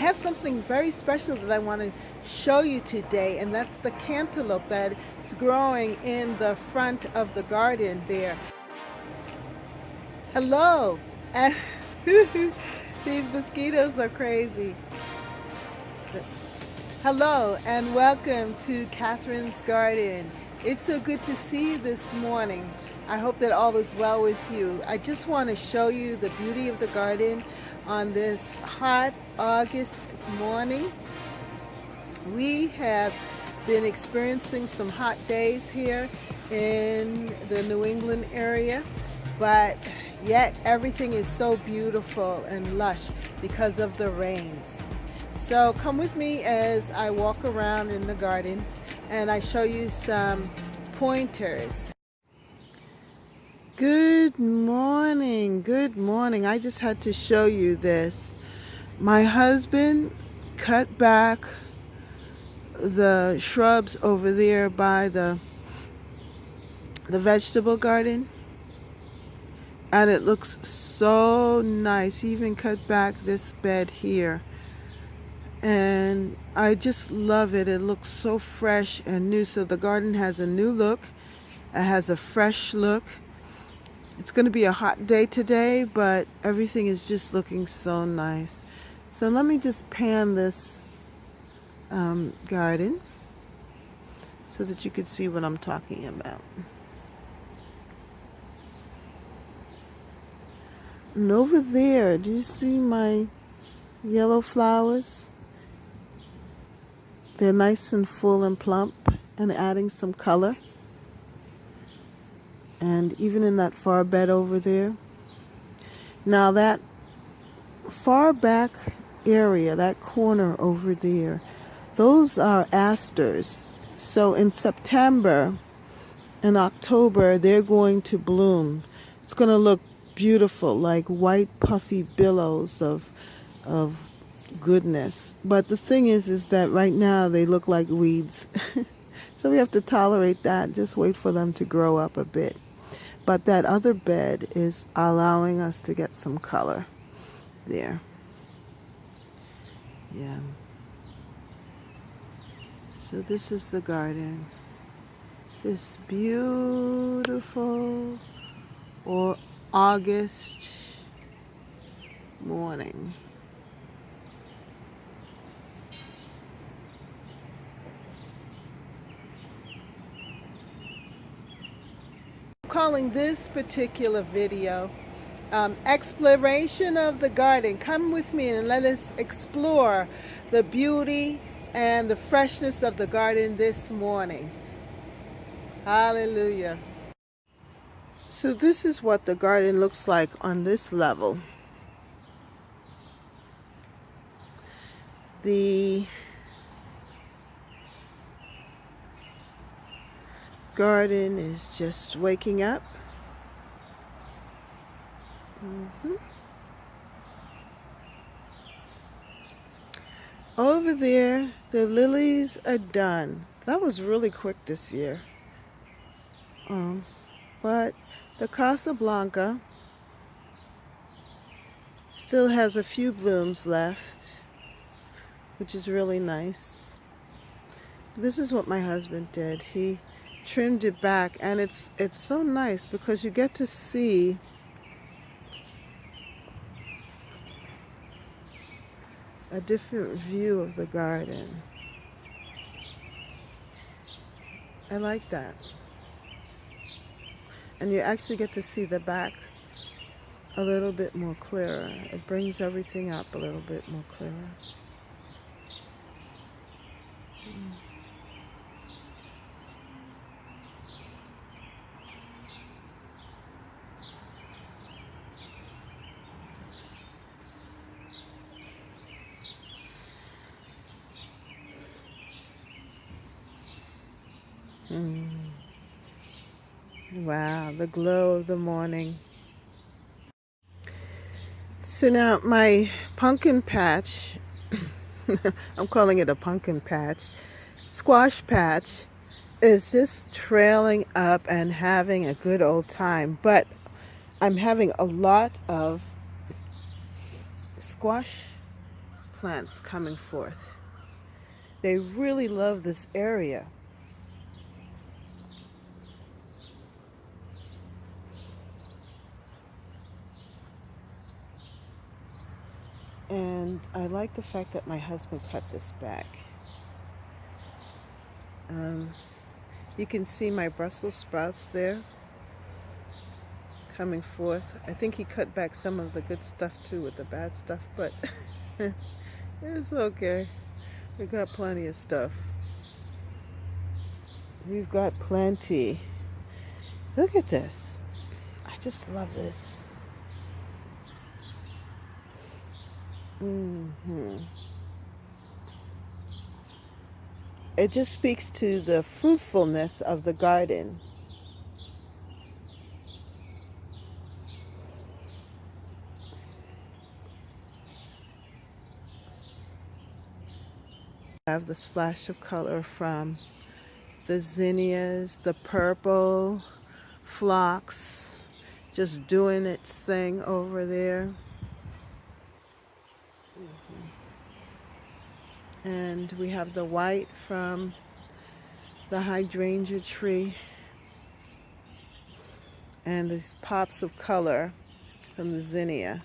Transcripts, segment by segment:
have something very special that I want to show you today, and that's the cantaloupe that is growing in the front of the garden there. Hello, and these mosquitoes are crazy. Hello, and welcome to Catherine's Garden. It's so good to see you this morning. I hope that all is well with you. I just want to show you the beauty of the garden on this hot August morning. We have been experiencing some hot days here in the New England area, but yet everything is so beautiful and lush because of the rains. So come with me as I walk around in the garden and I show you some pointers. Good morning, good morning. I just had to show you this. My husband cut back the shrubs over there by the vegetable garden, and it looks so nice. He even cut back this bed here, and I just love it. It looks so fresh and new. So the garden has a new look. It has a fresh look. It's going to be a hot day today, but everything is just looking so nice. So let me just pan this garden so that you could see what I'm talking about. And over there, do you see my yellow flowers? They're nice and full and plump and adding some color. And even in that far bed over there. Now that far back area, that corner over there, those are asters. So in September and October, they're going to bloom. It's going to look beautiful, like white puffy billows of goodness. But the thing is that right now they look like weeds. So we have to tolerate that, just wait for them to grow up a bit. But that other bed is allowing us to get some color there. Yeah. So this is the garden. This beautiful August morning. Calling this particular video exploration of the garden. Come with me and let us explore the beauty and the freshness of the garden this morning. Hallelujah. So this is what the garden looks like on this level. The garden is just waking up. Over there, the lilies are done. That was really quick this year. But the Casablanca still has a few blooms left, which is really nice. This is what my husband did. He trimmed it back, and it's so nice because you get to see a different view of the garden. I like that. And you actually get to see the back a little bit more clearer. It brings everything up a little bit more clearer. Wow, the glow of the morning. So now my pumpkin patch, I'm calling it a pumpkin patch, squash patch, is just trailing up and having a good old time. But I'm having a lot of squash plants coming forth. They really love this area. And I like the fact that my husband cut this back. You can see my Brussels sprouts there coming forth. I think he cut back some of the good stuff too with the bad stuff, but it's okay. We got plenty of stuff. We've got plenty. Look at this. I just love this. It just speaks to the fruitfulness of the garden. I have the splash of color from the zinnias, the purple phlox, just doing its thing over there. And we have the white from the hydrangea tree, and these pops of color from the zinnia.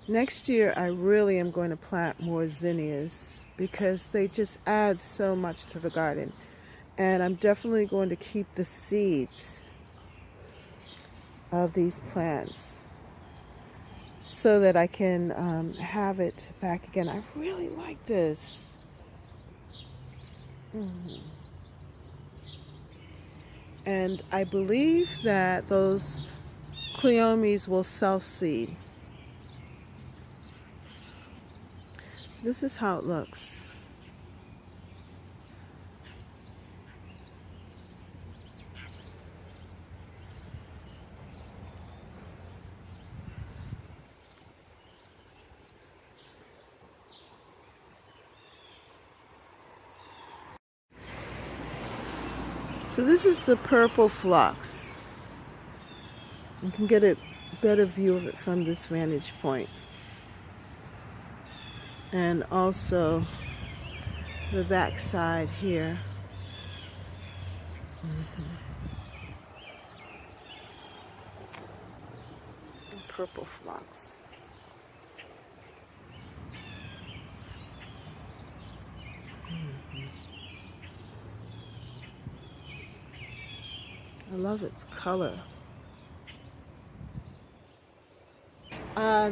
Next year, I really am going to plant more zinnias because they just add so much to the garden. And I'm definitely going to keep the seeds of these plants so that I can have it back again. I really like this. And I believe that those cleomes will self-seed. This is how it looks. So this is the purple phlox. You can get a better view of it from this vantage point. And also the back side here. Purple phlox. I love its color.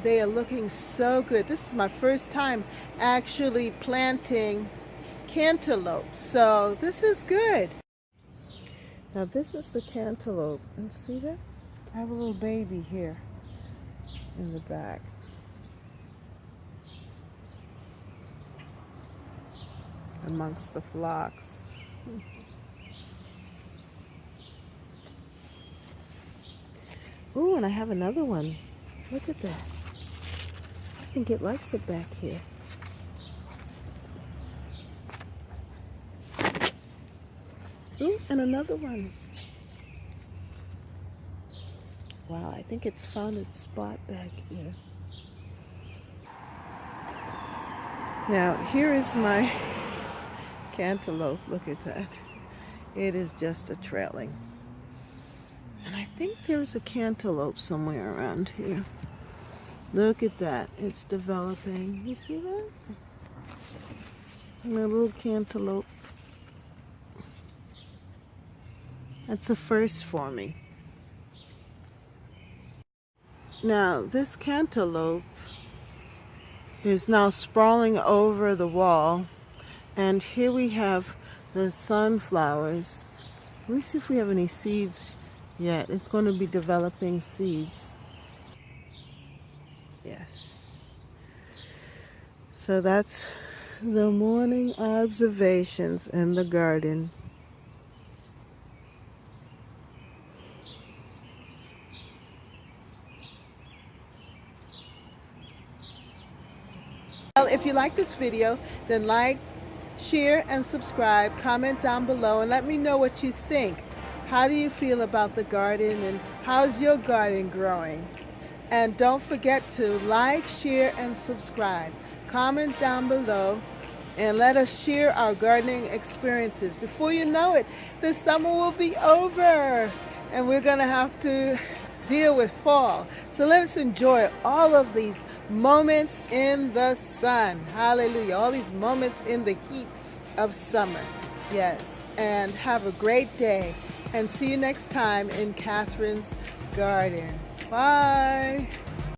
They are looking so good. This is my first time actually planting cantaloupe, so this is good. Now this is the cantaloupe, and see that? I have a little baby here in the back. Amongst the phlox. Ooh, and I have another one. Look at that. I think it likes it back here. Ooh, and another one. Wow, I think it's found its spot back here. Now, here is my cantaloupe. Look at that. It is just a trailing. And I think there's a cantaloupe somewhere around here. Look at that. It's developing. You see that? And a little cantaloupe. That's a first for me. Now, this cantaloupe is now sprawling over the wall. And here we have the sunflowers. Let me see if we have any seeds yet. It's going to be developing seeds. Yes. So that's the morning observations in the garden. Well, if you like this video, then like, share, and subscribe. Comment down below and let me know what you think. How do you feel about the garden and how's your garden growing? And don't forget to like, share, and subscribe. Comment down below and let us share our gardening experiences. Before you know it, the summer will be over and we're going to have to deal with fall. So let's enjoy all of these moments in the sun. Hallelujah. All these moments in the heat of summer. Yes. And have a great day. And see you next time in Catherine's Garden. Bye.